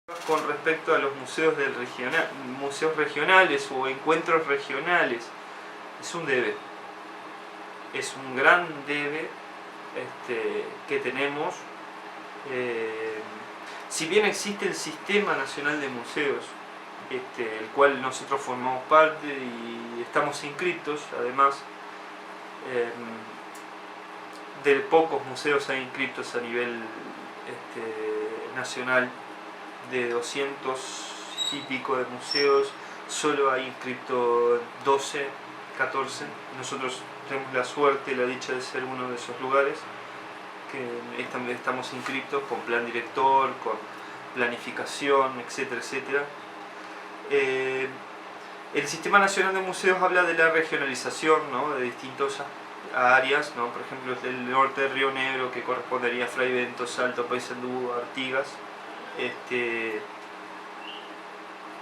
Con respecto a los museos museos regionales o encuentros regionales, es un debe, es un gran debe que tenemos. Si bien existe el Sistema Nacional de Museos, el cual nosotros formamos parte y estamos inscritos, además de pocos museos hay inscritos a nivel nacional, de 200 y pico de museos, solo hay inscrito 12, 14. Nosotros tenemos la suerte y la dicha de ser uno de esos lugares que estamos inscritos con plan director, con planificación, etcétera, etcétera. El Sistema Nacional de Museos habla de la regionalización, ¿no?, de distintas áreas, ¿no? Por ejemplo, el norte de Río Negro, que correspondería a Fray Bentos, Salto, Paysandú, Artigas.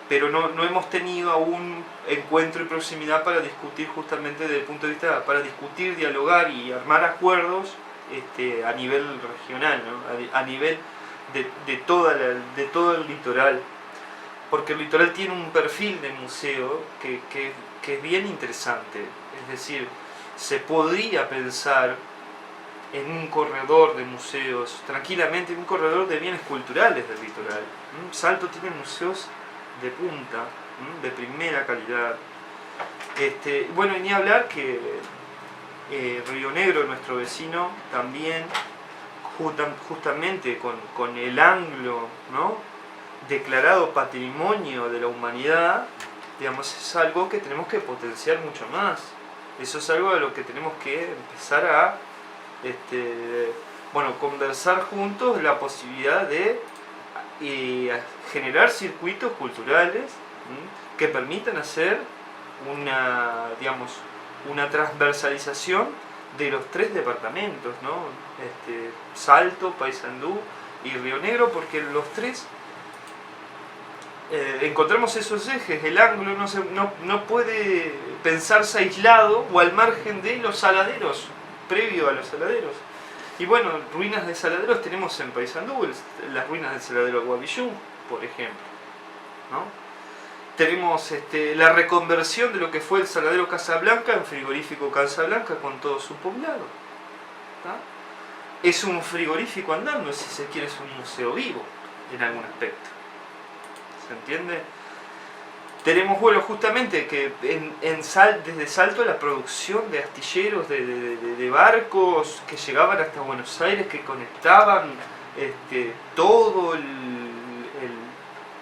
Pero no hemos tenido aún encuentro y proximidad para discutir, justamente desde el punto de vista, para discutir, dialogar y armar acuerdos a nivel regional, ¿no?, a nivel de todo el litoral, porque el litoral tiene un perfil de museo que es bien interesante. Es decir, se podría pensar en un corredor de museos, tranquilamente, en un corredor de bienes culturales del litoral. Salto tiene museos de punta, de primera calidad. Bueno, y ni hablar que Río Negro, nuestro vecino, también, justamente con el Anglo, ¿no?, declarado Patrimonio de la Humanidad, digamos, es algo que tenemos que potenciar mucho más. Eso es algo de lo que tenemos que empezar a conversar juntos, la posibilidad de generar circuitos culturales que permitan hacer una transversalización de los tres departamentos, ¿no? Salto, Paysandú y Río Negro, porque los tres encontramos esos ejes. El Anglo no puede pensarse aislado o al margen de los saladeros, previo a los saladeros. Y bueno, ruinas de saladeros tenemos en Paysandú, las ruinas del saladero Guavillú, por ejemplo, ¿no? Tenemos la reconversión de lo que fue el saladero Casablanca en frigorífico Casablanca con todo su poblado, ¿no? Es un frigorífico andando, si se quiere, es un museo vivo en algún aspecto. ¿Se entiende? Tenemos, bueno, justamente que desde Salto la producción de astilleros, de barcos que llegaban hasta Buenos Aires, que conectaban todo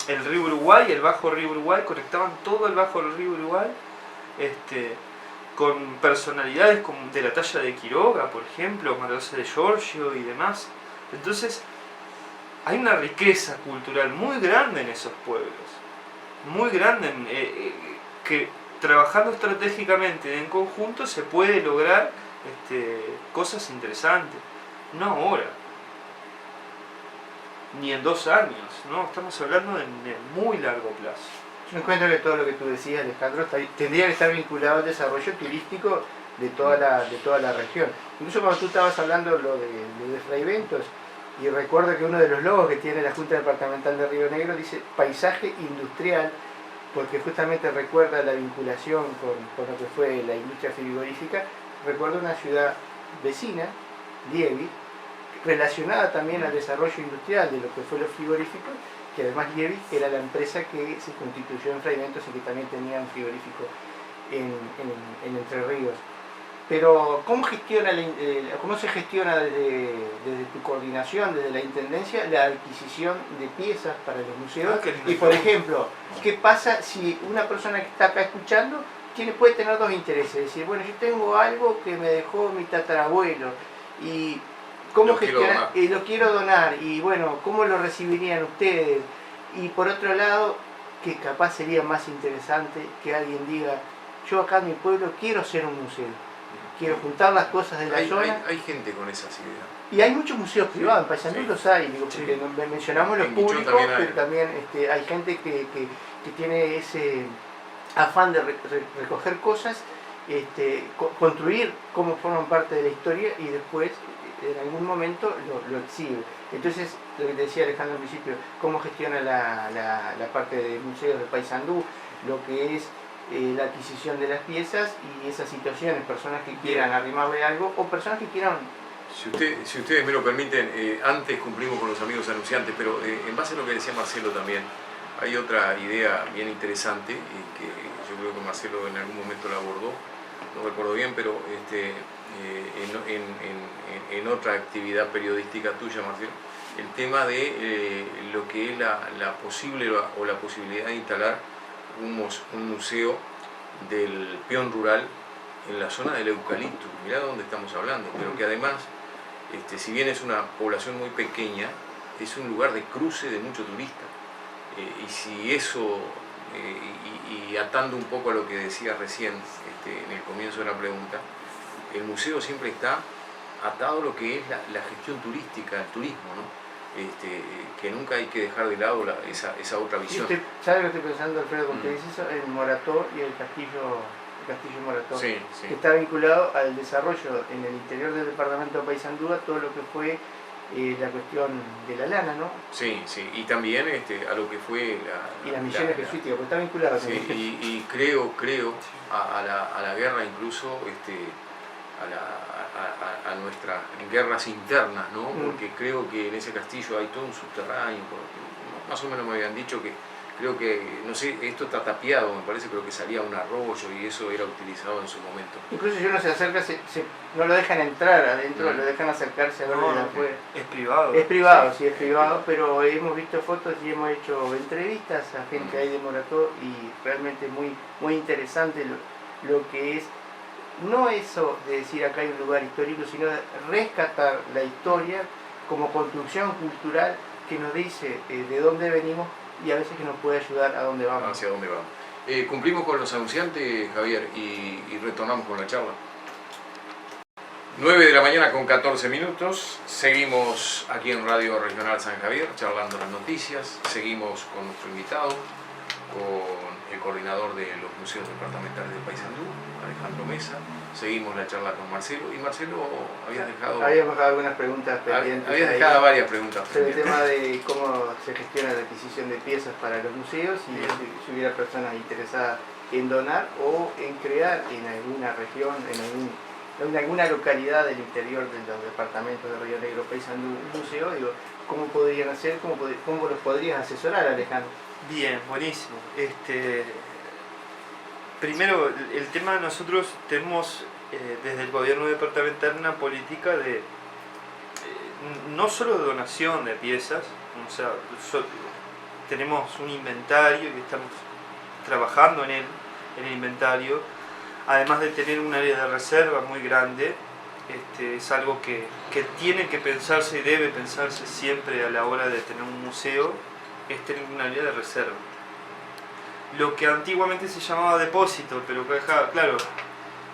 el río Uruguay, el bajo río Uruguay, conectaban todo el bajo río Uruguay, con personalidades de la talla de Quiroga, por ejemplo, María José de Giorgio y demás. Entonces, hay una riqueza cultural muy grande en esos pueblos, muy grande, que trabajando estratégicamente en conjunto se puede lograr cosas interesantes. No ahora, ni en 2 años, ¿no? Estamos hablando de muy largo plazo. Yo encuentro que todo lo que tú decías, Alejandro, tendría que estar vinculado al desarrollo turístico de toda la región. Incluso cuando tú estabas hablando lo de Fray Bentos, y recuerdo que uno de los logos que tiene la Junta Departamental de Río Negro dice paisaje industrial, porque justamente recuerda la vinculación con lo que fue la industria frigorífica. Recuerdo una ciudad vecina, Liebig, relacionada también al desarrollo industrial de lo que fue los frigoríficos, que además Liebig era la empresa que se constituyó en Fray Bentos y que también tenía un frigorífico en Entre Ríos. Pero ¿cómo se gestiona desde tu coordinación, desde la Intendencia, la adquisición de piezas para los museos? Y por ejemplo, ¿qué pasa si una persona que está acá escuchando puede tener 2 intereses? Es decir, bueno, yo tengo algo que me dejó mi tatarabuelo y ¿cómo gestionar? Y lo quiero donar, y bueno, ¿cómo lo recibirían ustedes? Y por otro lado, que capaz sería más interesante que alguien diga, yo acá en mi pueblo quiero hacer un museo. Quiero juntar las cosas de la zona. Hay gente con esas ideas. Y hay muchos museos privados, en Paysandú los hay, digo, porque mencionamos los públicos, pero también hay gente que tiene ese afán de recoger cosas, construir cómo forman parte de la historia y después en algún momento lo exhibe. Entonces, lo que te decía Alejandro al principio, cómo gestiona la parte de museos de Paysandú, lo que es la adquisición de las piezas y esas situaciones, personas que quieran arrimarle algo o personas que quieran... Si ustedes me lo permiten, antes cumplimos con los amigos anunciantes, pero en base a lo que decía Marcelo también, hay otra idea bien interesante y que yo creo que Marcelo en algún momento la abordó, no recuerdo bien, pero en otra actividad periodística tuya, Marcelo, el tema de lo que es la posible o la posibilidad de instalar un museo del peón rural en la zona del eucalipto. Mirá de dónde estamos hablando, pero que además, si bien es una población muy pequeña, es un lugar de cruce de mucho turista. Y si eso, y atando un poco a lo que decía recién en el comienzo de la pregunta, el museo siempre está atado a lo que es la gestión turística, el turismo, ¿no? Que nunca hay que dejar de lado esa otra visión. ¿Sabes lo que estoy pensando, Alfredo, con que dices eso? El Morató y el castillo Morató, sí, sí. que está vinculado al desarrollo en el interior del departamento de Paysandú, todo lo que fue la cuestión de la lana, ¿no? Sí, sí, y también a lo que fue y las misiones jesuíticas, porque está vinculado. Sí, y creo a la guerra, incluso a nuestras guerras internas, ¿no? Porque creo que en ese castillo hay todo un subterráneo, más o menos me habían dicho que, creo que, no sé, esto está tapiado, me parece, creo que salía un arroyo y eso era utilizado en su momento. Incluso si uno se acerca, no lo dejan entrar adentro, lo dejan acercarse a ver de afuera. Es privado. Es privado, sí, es privado, pero hemos visto fotos y hemos hecho entrevistas a gente ahí de Morató y realmente muy interesante lo que es, no eso de decir acá hay un lugar histórico, sino de rescatar la historia como construcción cultural que nos dice de dónde venimos y a veces que nos puede ayudar a dónde vamos. Hacia dónde vamos. Cumplimos con los anunciantes, Javier, y retornamos con la charla. 9 de la mañana con 14 minutos, seguimos aquí en Radio Regional San Javier charlando las noticias, seguimos con nuestro invitado, con el coordinador de los museos departamentales de Paysandú, Alejandro Mesa, seguimos la charla con Marcelo, y Marcelo, habíamos dejado algunas preguntas pendientes. Habías dejado varias preguntas pendientes. El tema de cómo se gestiona la adquisición de piezas para los museos y si hubiera personas interesadas en donar o en crear en alguna región, en alguna localidad del interior de los departamentos de Río Negro, Paysandú, un museo, digo, ¿cómo podrían hacer? ¿Cómo los podrías asesorar, Alejandro? Bien, buenísimo. Primero, el tema, nosotros tenemos desde el gobierno departamental una política de no solo de donación de piezas, o sea, tenemos un inventario y estamos trabajando en el inventario, además de tener un área de reserva muy grande. Es algo que tiene que pensarse y debe pensarse siempre a la hora de tener un museo, es tener un área de reserva. Lo que antiguamente se llamaba depósito, pero que, claro,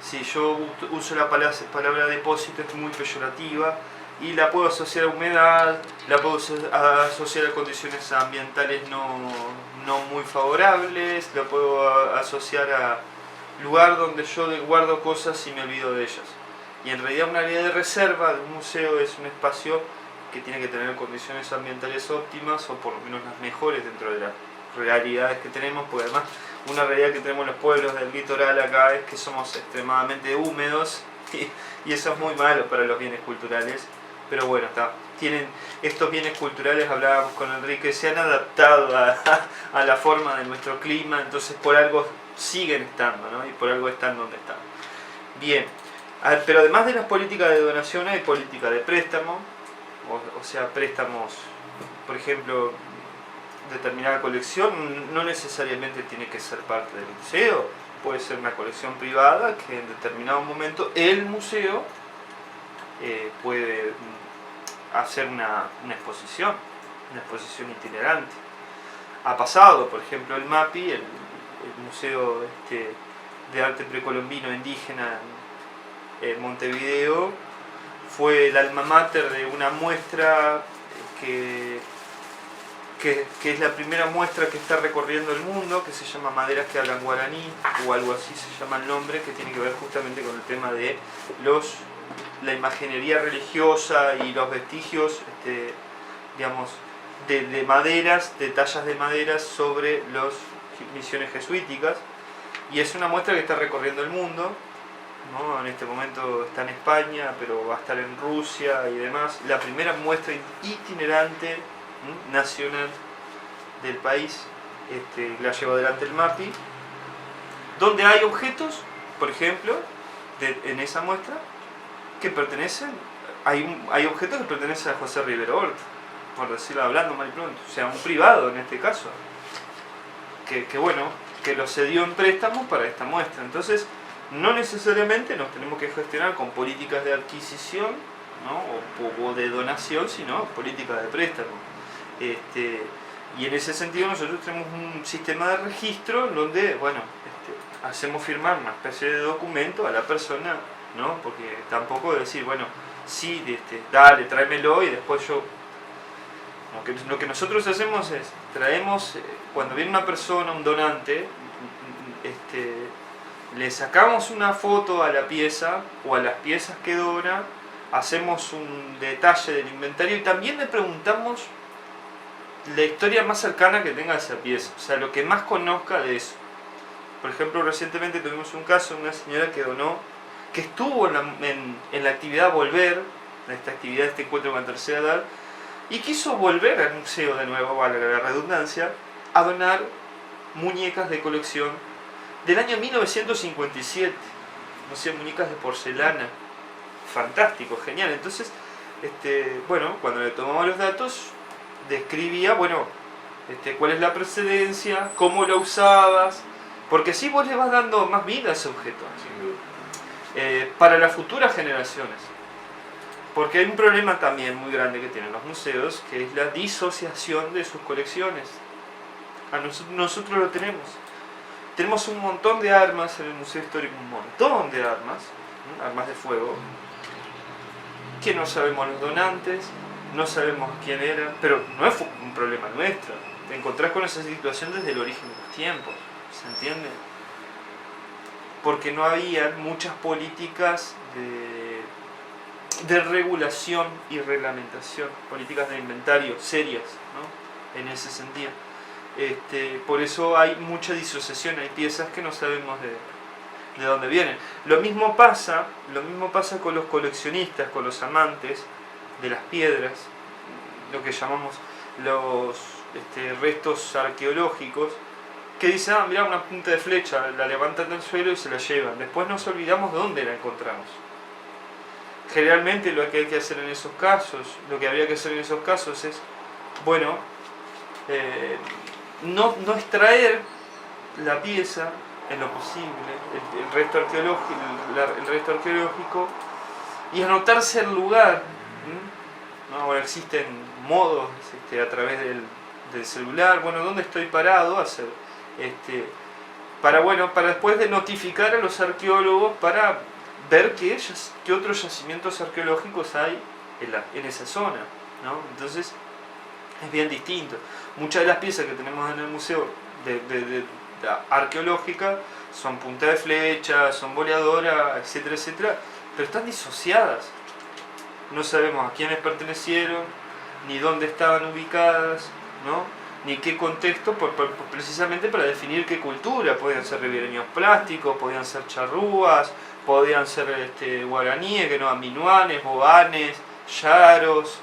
si yo uso la palabra depósito es muy peyorativa y la puedo asociar a humedad, la puedo asociar a condiciones ambientales no muy favorables, la puedo asociar a lugar donde yo guardo cosas y me olvido de ellas. Y en realidad un área de reserva de un museo es un espacio que tiene que tener condiciones ambientales óptimas o por lo menos las mejores dentro de las realidades que tenemos, porque además una realidad que tenemos los pueblos del litoral acá es que somos extremadamente húmedos y eso es muy malo para los bienes culturales, pero bueno, tienen estos bienes culturales, hablábamos con Enrique, se han adaptado a la forma de nuestro clima, entonces por algo siguen estando, ¿no? Y por algo están donde están. Bien, pero además de las políticas de donación hay política de préstamo, o sea, préstamos, por ejemplo, determinada colección no necesariamente tiene que ser parte del museo, puede ser una colección privada que en determinado momento el museo puede hacer una exposición itinerante. Ha pasado, por ejemplo, el MAPI, el Museo de Arte Precolombino Indígena en Montevideo, fue el alma mater de una muestra que es la primera muestra que está recorriendo el mundo, que se llama Maderas que hablan guaraní, o algo así se llama el nombre, que tiene que ver justamente con el tema de los la imaginería religiosa y los vestigios, digamos, de maderas, de tallas de maderas sobre las misiones jesuíticas. Y es una muestra que está recorriendo el mundo, ¿no? En este momento está en España, pero va a estar en Rusia y demás. La primera muestra itinerante nacional del país, la lleva adelante el MAPI, donde hay objetos, por ejemplo, en esa muestra, que pertenecen, hay objetos que pertenecen a José Rivero Horta, por decirlo hablando mal y pronto, o sea, un privado en este caso, que bueno, que lo cedió en préstamo para esta muestra. Entonces, no necesariamente nos tenemos que gestionar con políticas de adquisición, ¿no? o de donación, sino políticas de préstamo. Y en ese sentido nosotros tenemos un sistema de registro en donde, bueno, hacemos firmar una especie de documento a la persona, ¿no? Porque tampoco decir, bueno, sí, dale, tráemelo y después yo... Lo que nosotros hacemos es, traemos, cuando viene una persona, un donante, le sacamos una foto a la pieza o a las piezas que dona, hacemos un detalle del inventario y también le preguntamos la historia más cercana que tenga esa pieza, o sea, lo que más conozca de eso. Por ejemplo, recientemente tuvimos un caso de una señora que donó, que estuvo en la actividad Volver, en esta actividad, este encuentro con la tercera edad, y quiso volver al museo de nuevo, vale la redundancia, a donar muñecas de colección del año 1957, no sé, muñecas de porcelana, fantástico, genial. Entonces, bueno, cuando le tomamos los datos, describía, bueno, cuál es la precedencia, cómo la usabas, porque así vos le vas dando más vida a ese objeto, para las futuras generaciones. Porque hay un problema también muy grande que tienen los museos, que es la disociación de sus colecciones. Nosotros lo tenemos. Tenemos un montón de armas en el Museo Histórico, un montón de armas, armas de fuego, que no sabemos los donantes, no sabemos quién era, pero no es un problema nuestro. Te encontrás con esa situación desde el origen de los tiempos, ¿se entiende? Porque no había muchas políticas de regulación y reglamentación, políticas de inventario serias, ¿no? En ese sentido. Por eso hay mucha disociación, hay piezas que no sabemos de dónde vienen. Lo mismo pasa con los coleccionistas, con los amantes de las piedras, lo que llamamos los restos arqueológicos, que dicen, mirá, una punta de flecha, la levantan del suelo y se la llevan. Después nos olvidamos de dónde la encontramos. Generalmente lo que hay que hacer en esos casos, lo que habría que hacer en esos casos es, bueno, no extraer la pieza en lo posible, el resto arqueológico, y anotarse el lugar. ¿No? Ahora existen modos a través del celular, bueno, ¿dónde estoy parado? Para después de notificar a los arqueólogos para ver qué otros yacimientos arqueológicos hay en esa zona, ¿no? Entonces es bien distinto. Muchas de las piezas que tenemos en el museo de arqueológica son punta de flecha, son boleadoras, etcétera, etcétera, pero están disociadas. No sabemos a quiénes pertenecieron, ni dónde estaban ubicadas, ¿no? Ni qué contexto, precisamente para definir qué cultura. Podían ser ribereños plásticos, podían ser charrúas, podían ser guaraníes, que no, minuanes, bobanes, yaros,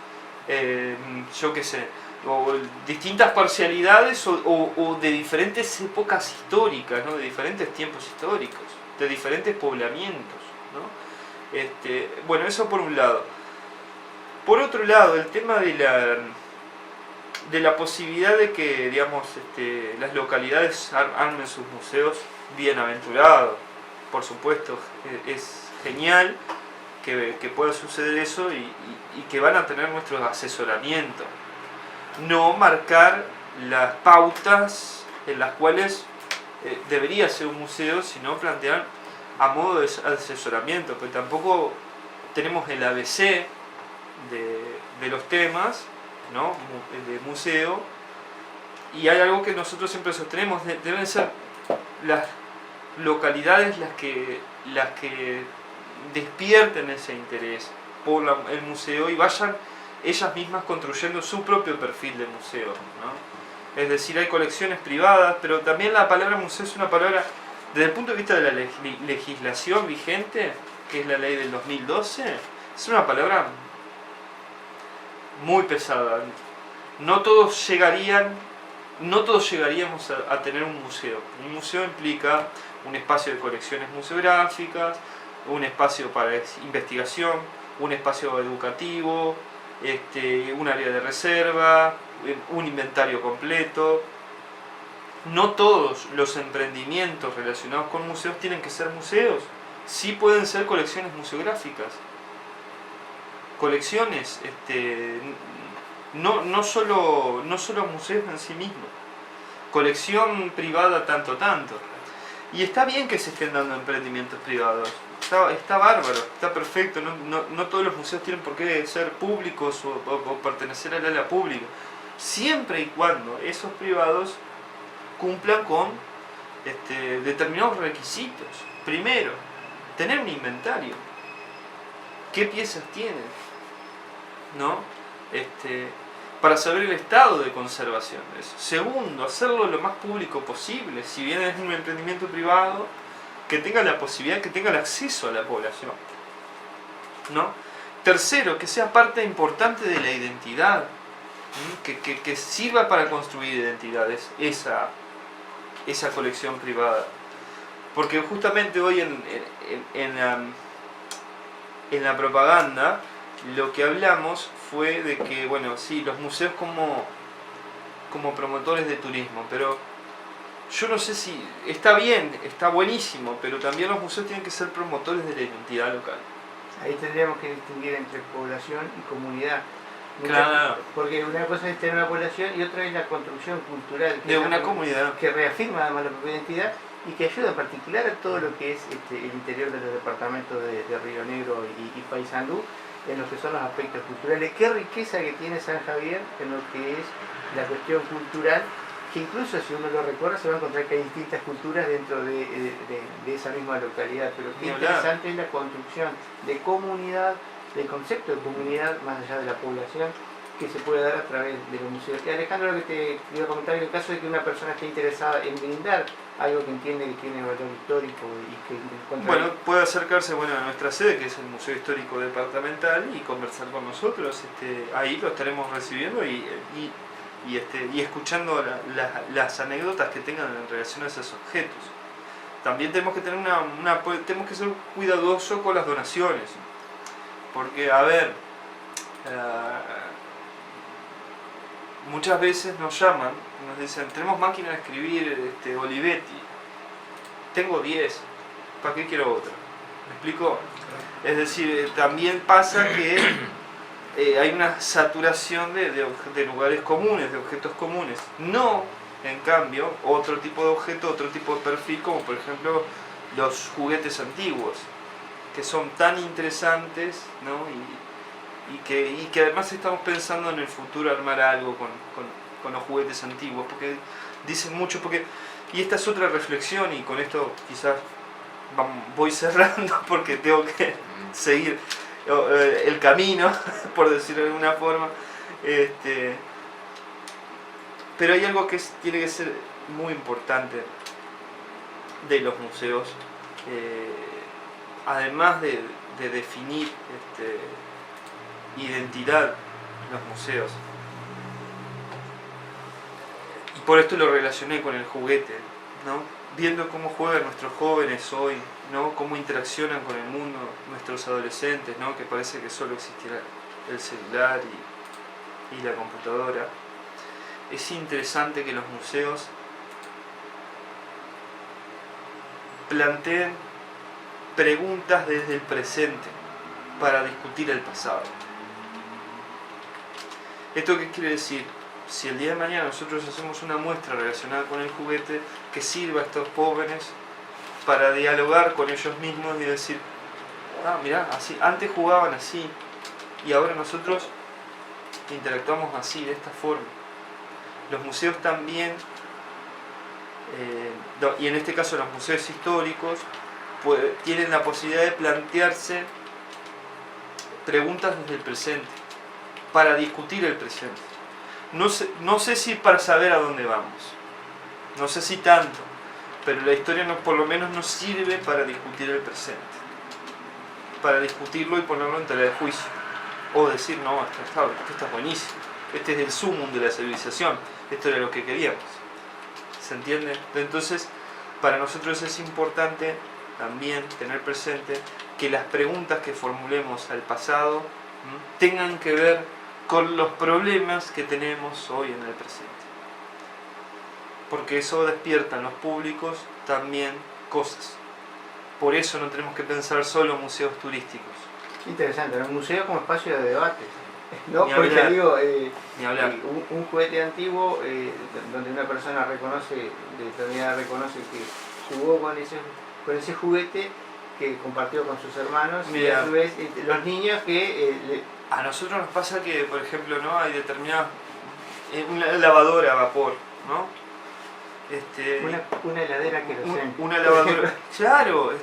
yo qué sé, o distintas parcialidades o de diferentes épocas históricas, ¿no? De diferentes tiempos históricos, de diferentes poblamientos, ¿no? Bueno, eso por un lado. Por otro lado, el tema de la posibilidad de que, digamos, las localidades armen sus museos, bienaventurado, por supuesto, es genial que pueda suceder eso y que van a tener nuestro asesoramiento. No marcar las pautas en las cuales debería ser un museo, sino plantear a modo de asesoramiento, pero tampoco tenemos el ABC de los temas, ¿no? De museo, y hay algo que nosotros siempre sostenemos, deben ser las localidades las que despierten ese interés por el museo y vayan ellas mismas construyendo su propio perfil de museo, ¿no? Es decir, hay colecciones privadas, pero también la palabra museo es una palabra, desde el punto de vista de la legislación vigente, que es la ley del 2012, es una palabra muy pesada. No todos llegaríamos a tener un museo. Un museo implica un espacio de colecciones museográficas, un espacio para investigación, un espacio educativo, un área de reserva, un inventario completo. No todos los emprendimientos relacionados con museos tienen que ser museos. Sí pueden ser colecciones museográficas. Colecciones, no solo museos en sí mismos. Colección privada tanto. Y está bien que se estén dando emprendimientos privados. Está bárbaro, está perfecto. No todos los museos tienen por qué ser públicos o pertenecer al área pública. Siempre y cuando esos privados cumplan con determinados requisitos. Primero, tener un inventario. ¿Qué piezas tienen? ¿No? Para saber el estado de conservación de eso. Segundo, hacerlo lo más público posible. Si bien es un emprendimiento privado, que tenga la posibilidad, que tenga el acceso a la población, ¿no? Tercero, que sea parte importante de la identidad, que sirva para construir identidades, esa colección privada. Porque justamente hoy en la propaganda lo que hablamos fue de que, bueno, sí, los museos como promotores de turismo, pero yo no sé si está bien, está buenísimo, pero también los museos tienen que ser promotores de la identidad local. Ahí tendríamos que distinguir entre población y comunidad. Claro. Porque una cosa es tener una población y otra es la construcción cultural de una comunidad que reafirma además la propia identidad y que ayuda en particular a todo lo que es el interior de los departamentos de Río Negro y Paysandú, en lo que son los aspectos culturales. Qué riqueza que tiene San Javier en lo que es la cuestión cultural, que incluso si uno lo recorre se va a encontrar que hay distintas culturas dentro de esa misma localidad, pero qué interesante es la construcción de comunidad, del concepto de comunidad más allá de la población, que se puede dar a través de los museos. Y Alejandro, lo que te iba a comentar, en el caso de que una persona esté interesada en brindar algo que entiende que tiene valor histórico y que encuentra... Bueno, puede acercarse a nuestra sede, que es el Museo Histórico Departamental, y conversar con nosotros. Ahí lo estaremos recibiendo y escuchando las anécdotas que tengan en relación a esos objetos. También tenemos que tener tenemos que ser cuidadosos con las donaciones, porque a ver, muchas veces nos llaman, nos dicen, tenemos máquina de escribir Olivetti, tengo 10, ¿para qué quiero otra? ¿Me explico? Es decir, también pasa que hay una saturación de lugares comunes, de objetos comunes. No, en cambio, otro tipo de objeto, otro tipo de perfil, como por ejemplo los juguetes antiguos, que son tan interesantes, ¿no? Y que además estamos pensando en el futuro armar algo con los juguetes antiguos, porque dicen mucho, y esta es otra reflexión, y con esto quizás voy cerrando porque tengo que seguir el camino, por decirlo de alguna forma, pero hay algo que tiene que ser muy importante de los museos, además de definir identidad, los museos, y por esto lo relacioné con el juguete, ¿no? Viendo cómo juegan nuestros jóvenes hoy, ¿no? Cómo interaccionan con el mundo nuestros adolescentes, ¿no? Que parece que solo existiera el celular y la computadora. Es interesante que los museos planteen preguntas desde el presente para discutir el pasado. ¿Esto qué quiere decir? Si el día de mañana nosotros hacemos una muestra relacionada con el juguete, que sirva a estos jóvenes para dialogar con ellos mismos y decir, mirá, así, antes jugaban así y ahora nosotros interactuamos así, de esta forma. Los museos también, y en este caso los museos históricos, tienen la posibilidad de plantearse preguntas desde el presente, para discutir el presente. No sé si para saber a dónde vamos, no sé si tanto, pero la historia por lo menos nos sirve para discutir el presente, para discutirlo y ponerlo en tela de juicio, o decir, no, esto está buenísimo, este es el sumum de la civilización, esto era lo que queríamos. ¿Se entiende? Entonces, para nosotros es importante también tener presente que las preguntas que formulemos al pasado tengan que ver con los problemas que tenemos hoy en el presente. Porque eso despierta en los públicos también cosas. Por eso no tenemos que pensar solo en museos turísticos. Interesante, el museo como espacio de debate. ¿No? Ni Porque hablar. digo, Ni hablar. un juguete antiguo donde una persona reconoce que jugó con ese juguete que compartió con sus hermanos. Mira. Y a su vez los niños que A nosotros nos pasa que, por ejemplo, ¿no? Hay determinadas... una lavadora a vapor, ¿no? una heladera que una lavadora. Claro,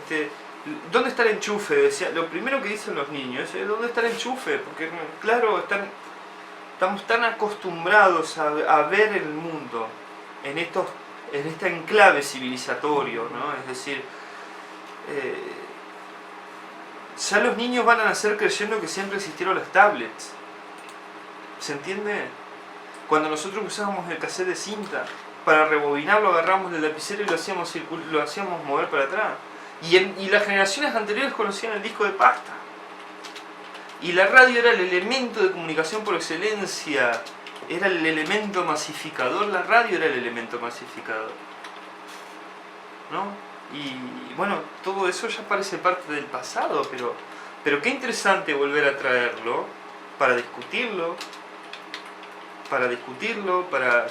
¿dónde está el enchufe? Decía, lo primero que dicen los niños es ¿dónde está el enchufe? Porque, claro, estamos tan acostumbrados a ver el mundo en este enclave civilizatorio, ¿no? Es decir, ya los niños van a nacer creyendo que siempre existieron las tablets. ¿Se entiende? Cuando nosotros usábamos el cassette de cinta, para rebobinarlo agarramos el lapicero y lo hacíamos mover para atrás. Y las generaciones anteriores conocían el disco de pasta. Y la radio era el elemento de comunicación por excelencia. Era el elemento masificador. La radio era el elemento masificador, ¿no? Y bueno, todo eso ya parece parte del pasado, pero qué interesante volver a traerlo para discutirlo, para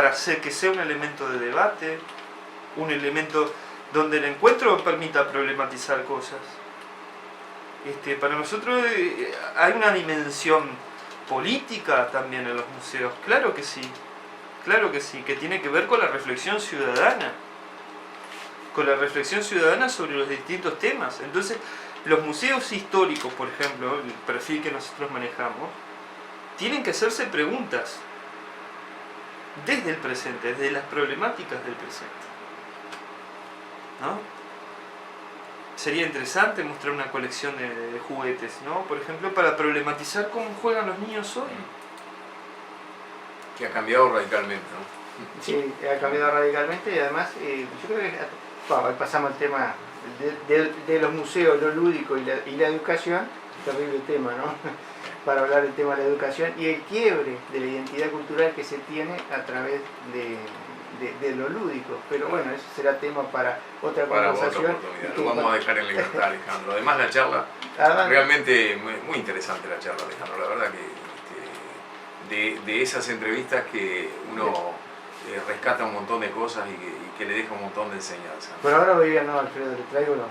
hacer que sea un elemento de debate, un elemento donde el encuentro permita problematizar cosas. Para nosotros hay una dimensión política también en los museos, claro que sí, que tiene que ver con la reflexión ciudadana, sobre los distintos temas. Entonces, los museos históricos, por ejemplo, el perfil que nosotros manejamos, tienen que hacerse preguntas desde el presente, desde las problemáticas del presente, ¿no? Sería interesante mostrar una colección de juguetes, ¿no? Por ejemplo, para problematizar cómo juegan los niños hoy. Que ha cambiado radicalmente, ¿no? Sí, ha cambiado radicalmente y además yo creo que ahí pasamos al tema de los museos, lo lúdico y la educación, terrible tema, ¿no? Para hablar del tema de la educación y el quiebre de la identidad cultural que se tiene a través de lo lúdico. Pero bueno, eso será tema para otra conversación. Otra oportunidad. Lo vamos a dejar en libertad, Alejandro. Además, la charla, realmente muy interesante la charla, Alejandro. La verdad que de esas entrevistas que uno rescata un montón de cosas y que le deja un montón de enseñanza. Por ahora voy a no, Alfredo, le traigo los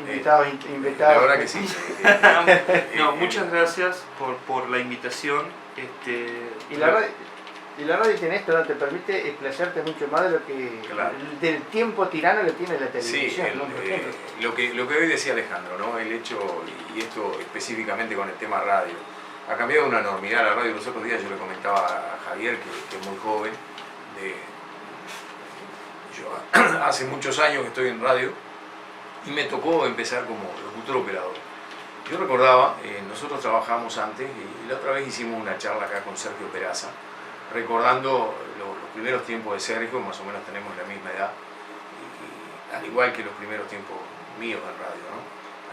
invitados. La verdad que sí. No, muchas gracias por la invitación. Y la radio tiene esto, ¿no? Te permite explayarte mucho más de lo que del tiempo tirano que tiene la televisión. Sí, ¿no? lo que hoy decía Alejandro, ¿no? El hecho, y esto específicamente con el tema radio, ha cambiado una enormidad la radio. Los otros días yo le comentaba a Javier, que es muy joven, yo hace muchos años que estoy en radio y me tocó empezar como locutor operador. Yo recordaba, nosotros trabajamos antes y la otra vez hicimos una charla acá con Sergio Peraza, recordando los primeros tiempos de Sergio, más o menos tenemos la misma edad, y al igual que los primeros tiempos míos en radio, ¿no?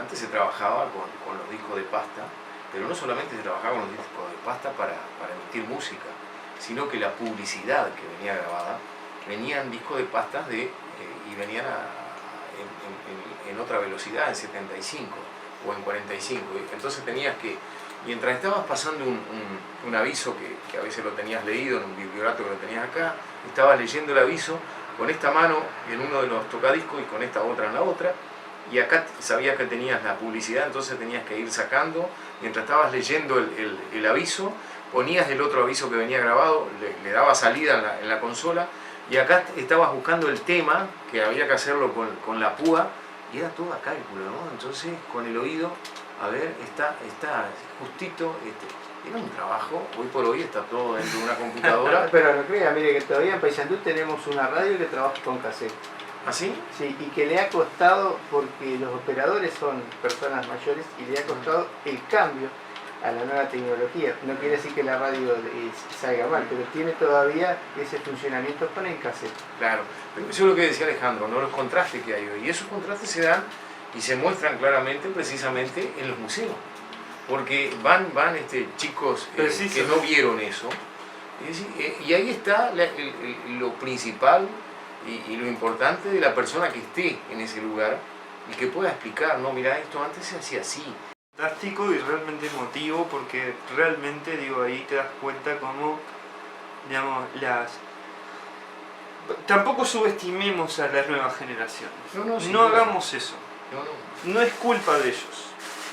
Antes se trabajaba con los discos de pasta, pero no solamente se trabajaba con los discos de pasta para emitir música, sino que la publicidad que venía grabada, venían discos de pastas y venían en otra velocidad, en 75 o en 45. Entonces tenías que, mientras estabas pasando un aviso que a veces lo tenías leído en un bibliorato que lo tenías acá, estabas leyendo el aviso con esta mano en uno de los tocadiscos y con esta otra en la otra, y acá sabías que tenías la publicidad, entonces tenías que ir sacando, mientras estabas leyendo el aviso, ponías el otro aviso que venía grabado, le dabas salida en la consola, y acá estabas buscando el tema, que había que hacerlo con la púa, y era todo a cálculo, ¿no? Entonces con el oído, a ver, está justito, era un trabajo, hoy por hoy está todo dentro de una computadora. Pero no crea, mire que todavía en Paysandú tenemos una radio que trabaja con cassette. ¿Ah, sí? Sí, y que le ha costado, porque los operadores son personas mayores, y le ha costado el cambio a la nueva tecnología. No quiere decir que la radio salga mal, pero tiene todavía ese funcionamiento con el cassette. Claro, pero eso es lo que decía Alejandro, ¿no? Los contrastes que hay hoy. Y esos contrastes se dan y se muestran claramente precisamente en los museos. Porque van chicos que no vieron eso. Y ahí está lo principal y lo importante de la persona que esté en ese lugar y que pueda explicar, no, mira, esto antes se hacía así. Fantástico y realmente emotivo, porque realmente, digo, ahí te das cuenta cómo, digamos, tampoco subestimemos a las nuevas generaciones. No hagamos eso. No es culpa de ellos.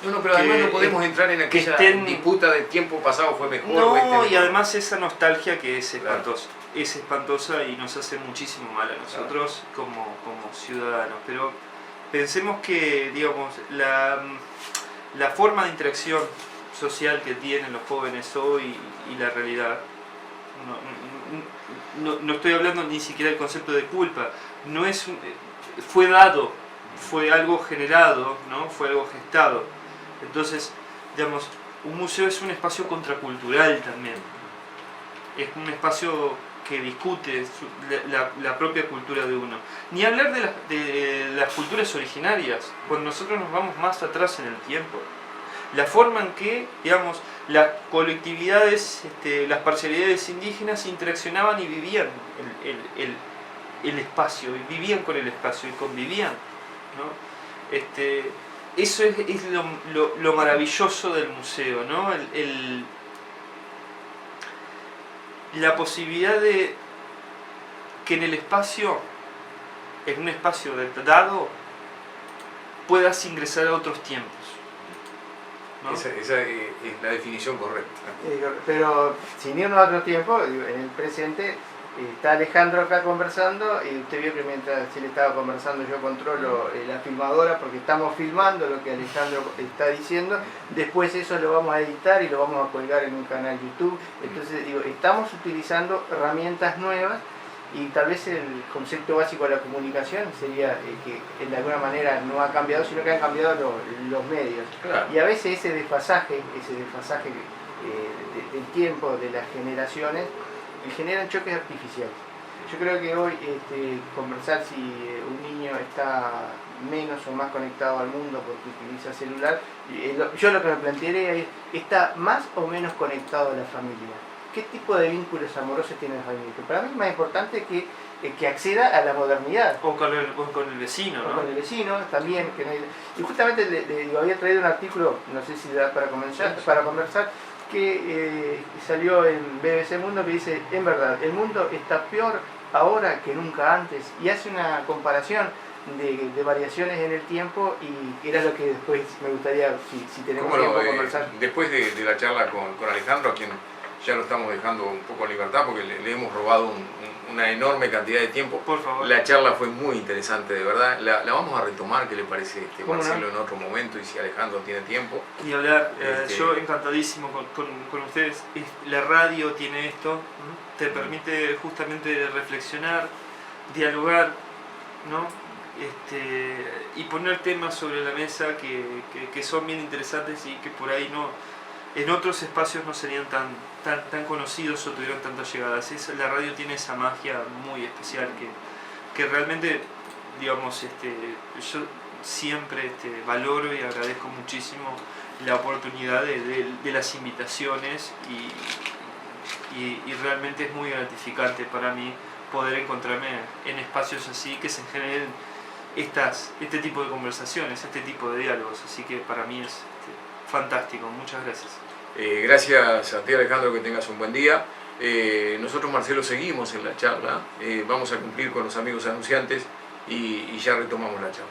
No, pero además no podemos entrar en aquella disputa de tiempo pasado fue mejor. No, y además esa nostalgia que es espantosa. Claro. Es espantosa y nos hace muchísimo mal a nosotros, claro, como ciudadanos. Pero pensemos que, digamos, la forma de interacción social que tienen los jóvenes hoy y la realidad, no estoy hablando ni siquiera del concepto de culpa, fue dado, fue algo generado, ¿no? Fue algo gestado. Entonces, digamos, un museo es un espacio contracultural también. Es un espacio que discute la propia cultura de uno. Ni hablar de las culturas originarias, cuando nosotros nos vamos más atrás en el tiempo. La forma en que, digamos, las colectividades, las parcialidades indígenas interaccionaban y vivían el espacio, y vivían con el espacio y convivían, ¿no? Eso es lo maravilloso del museo, ¿no? La posibilidad de que en el espacio, en un espacio dado, puedas ingresar a otros tiempos, ¿no? Esa es la definición correcta. Pero sin irnos a otro tiempo, en el presente, está Alejandro acá conversando, y usted vio que mientras él estaba conversando yo controlo la filmadora, porque estamos filmando lo que Alejandro está diciendo. Después eso lo vamos a editar y lo vamos a colgar en un canal YouTube. Entonces digo, estamos utilizando herramientas nuevas, y tal vez el concepto básico de la comunicación sería que de alguna manera no ha cambiado, sino que han cambiado los medios. Claro. Y a veces ese desfasaje del tiempo, de las generaciones, generan choques artificiales. Yo creo que hoy conversar si un niño está menos o más conectado al mundo porque utiliza celular, yo lo que me plantearía es, ¿está más o menos conectado a la familia? ¿Qué tipo de vínculos amorosos tiene la familia? Que para mí es más importante que acceda a la modernidad. O con el vecino, ¿no? O con el vecino también. Y justamente le había traído un artículo, no sé si da para conversar, que salió en BBC Mundo, que dice, en verdad, el mundo está peor ahora que nunca antes, y hace una comparación de variaciones en el tiempo, y era lo que después me gustaría, si tenemos tiempo, conversar. Después de la charla con Alejandro, a quien ya lo estamos dejando un poco en libertad porque le hemos robado una enorme cantidad de tiempo. Por favor. La charla fue muy interesante, de verdad. La vamos a retomar, ¿qué le parece, Marcelo, no? en otro momento, y si Alejandro tiene tiempo? Y hablar, yo encantadísimo con ustedes. La radio tiene esto, te permite justamente reflexionar, dialogar, ¿no? Y poner temas sobre la mesa que son bien interesantes y que por ahí en otros espacios no serían tan conocidos o tuvieron tantas llegadas. La radio tiene esa magia muy especial que realmente, digamos, yo siempre valoro y agradezco muchísimo la oportunidad de las invitaciones, y realmente es muy gratificante para mí poder encontrarme en espacios así, que se generen este tipo de conversaciones, este tipo de diálogos. Así que para mí es fantástico. Muchas gracias. Gracias a ti, Alejandro, que tengas un buen día. Nosotros, Marcelo, seguimos en la charla. Vamos a cumplir con los amigos anunciantes y ya retomamos la charla.